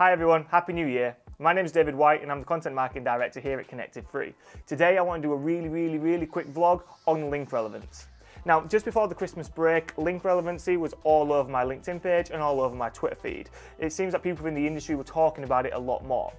Hi everyone, Happy New Year. My name is David White and I'm the Content Marketing Director here at connective3. Today I want to do a really quick vlog on link relevance. Now, just before the Christmas break, link relevancy was all over my LinkedIn page and all over my Twitter feed. It seems that people in the industry were talking about it a lot more.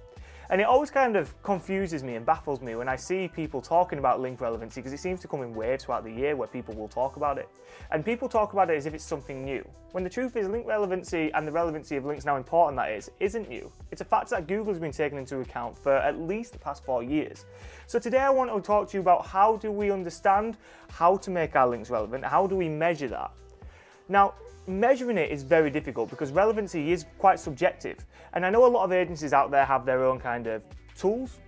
And it always kind of confuses me and baffles me when I see people talking about link relevancy, because it seems to come in waves throughout the year where people will talk about it. And people talk about it as if it's something new. When the truth is, link relevancy and the relevancy of links, now important that is, isn't new. It's a fact that Google has been taking into account for at least the past 4 years. So today I want to talk to you about how do we understand how to make our links relevant, how do we measure that? Now, measuring it is very difficult because relevancy is quite subjective. And I know a lot of agencies out there have their own kind of tools,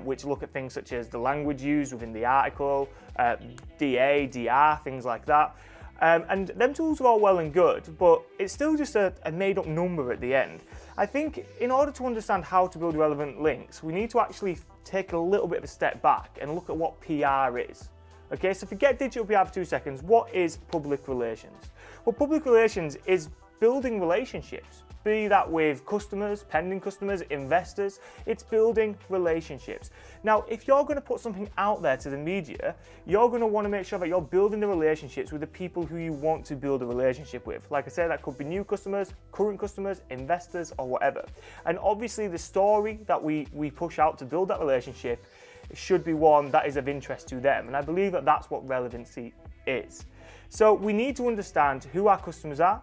which look at things such as the language used within the article, DA, DR, things like that. And them tools are all well and good, but it's still just a made-up number at the end. I think in order to understand how to build relevant links, we need to actually take a little bit of a step back and look at what PR is. Okay, so forget digital PR for 2 seconds. What is public relations? Well, public relations is building relationships, be that with customers, pending customers, investors. It's building relationships. Now, if you're going to put something out there to the media, you're going to want to make sure that you're building the relationships with the people who you want to build a relationship with. Like I said, that could be new customers, current customers, investors, or whatever. And obviously the story that we push out to build that relationship should be one that is of interest to them. And I believe that that's what relevancy is. So we need to understand who our customers are,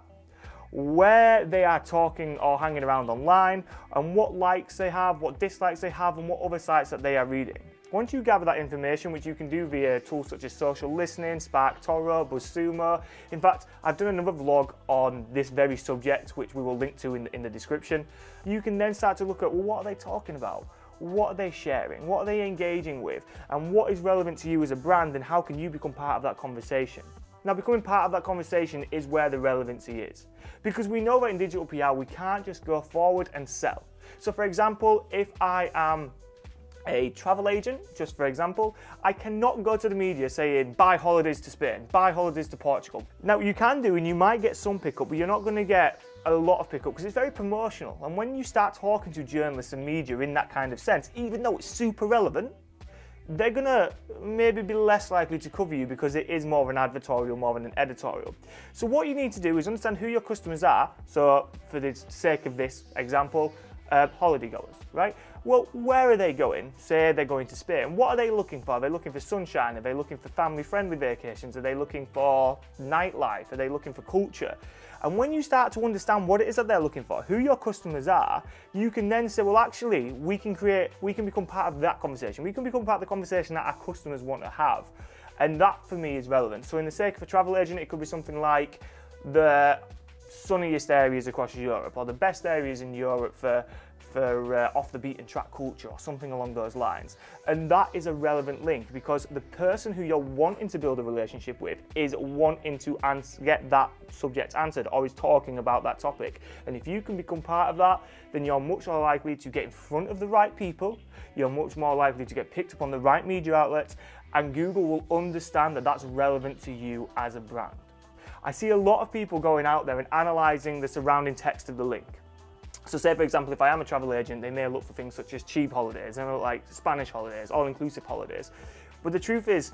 where they are talking or hanging around online, and what likes they have, what dislikes they have, and what other sites that they are reading. Once you gather that information, which you can do via tools such as social listening, Spark, Toro, BuzzSumo. In fact, I've done another vlog on this very subject, which we will link to in the description. You can then start to look at, well, what are they talking about? What are they sharing? What are they engaging with? And what is relevant to you as a brand, and how can you become part of that conversation? Now, becoming part of that conversation is where the relevancy is. Because we know that in digital PR, we can't just go forward and sell. So for example, if I am a travel agent, just for example, I cannot go to the media saying, buy holidays to Spain, buy holidays to Portugal. Now, you can do, and you might get some pickup, but you're not going to get a lot of pickup because it's very promotional. And when you start talking to journalists and media in that kind of sense, even though it's super relevant, they're gonna maybe be less likely to cover you because it is more of an advertorial, more than an editorial. So what you need to do is understand who your customers are. So for the sake of this example, holiday goers, right? Well, where are they going? Say they're going to Spain. What are they looking for? Are they looking for sunshine? Are they looking for family-friendly vacations? Are they looking for nightlife? Are they looking for culture? And when you start to understand what it is that they're looking for, who your customers are, you can then say, well, actually, we can become part of that conversation. We can become part of the conversation that our customers want to have. And that, for me, is relevant. So in the sake of a travel agent, it could be something like the sunniest areas across Europe, or the best areas in Europe for off the beaten track culture, or something along those lines. And that is a relevant link because the person who you're wanting to build a relationship with is wanting to get that subject answered, or is talking about that topic. And if you can become part of that, then you're much more likely to get in front of the right people, you're much more likely to get picked up on the right media outlets, and Google will understand that that's relevant to you as a brand. I see a lot of people going out there and analysing the surrounding text of the link. So say, for example, if I am a travel agent, they may look for things such as cheap holidays, they may look like Spanish holidays, all-inclusive holidays. But the truth is,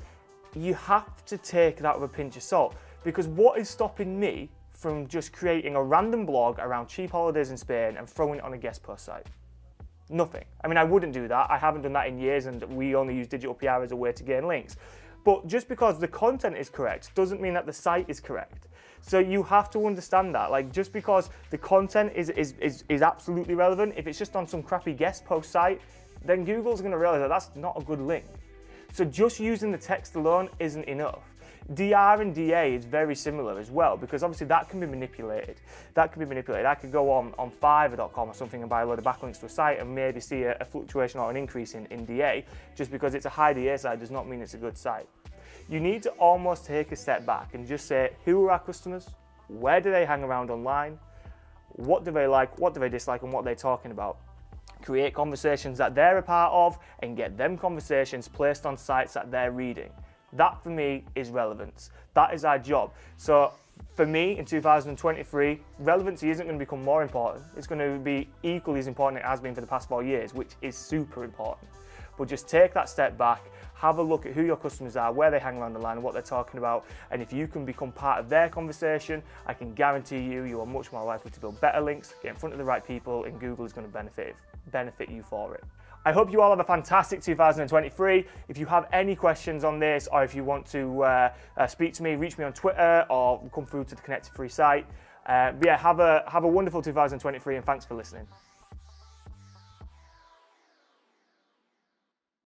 you have to take that with a pinch of salt, because what is stopping me from just creating a random blog around cheap holidays in Spain and throwing it on a guest post site? Nothing. I mean, I wouldn't do that. I haven't done that in years, and we only use digital PR as a way to gain links. But just because the content is correct doesn't mean that the site is correct. So you have to understand that. Like, just because the content is absolutely relevant, if it's just on some crappy guest post site, then Google's going to realize that that's not a good link. So just using the text alone isn't enough. DR and DA is very similar as well, because obviously that can be manipulated. I could go on Fiverr.com or something and buy a load of backlinks to a site and maybe see a fluctuation or an increase in DA. Just because it's a high DA site does not mean it's a good site. You need to almost take a step back and just say, who are our customers? Where do they hang around online? What do they like? What do they dislike? And what they're talking about? Create conversations that they're a part of and get them conversations placed on sites that they're reading. That, for me, is relevance. That is our job. So For me, in 2023, relevancy isn't going to become more important. It's going to be equally as important as it has been for the past 4 years, which is super important. But just take that step back, have a look at who your customers are, where they hang around the line, and what they're talking about. And if you can become part of their conversation, I can guarantee you are much more likely to build better links, get in front of the right people, and Google is going to benefit you for it. I hope you all have a fantastic 2023. If you have any questions on this, or if you want to speak to me, reach me on Twitter or come through to the connective3 site. Yeah, have a wonderful 2023, and thanks for listening.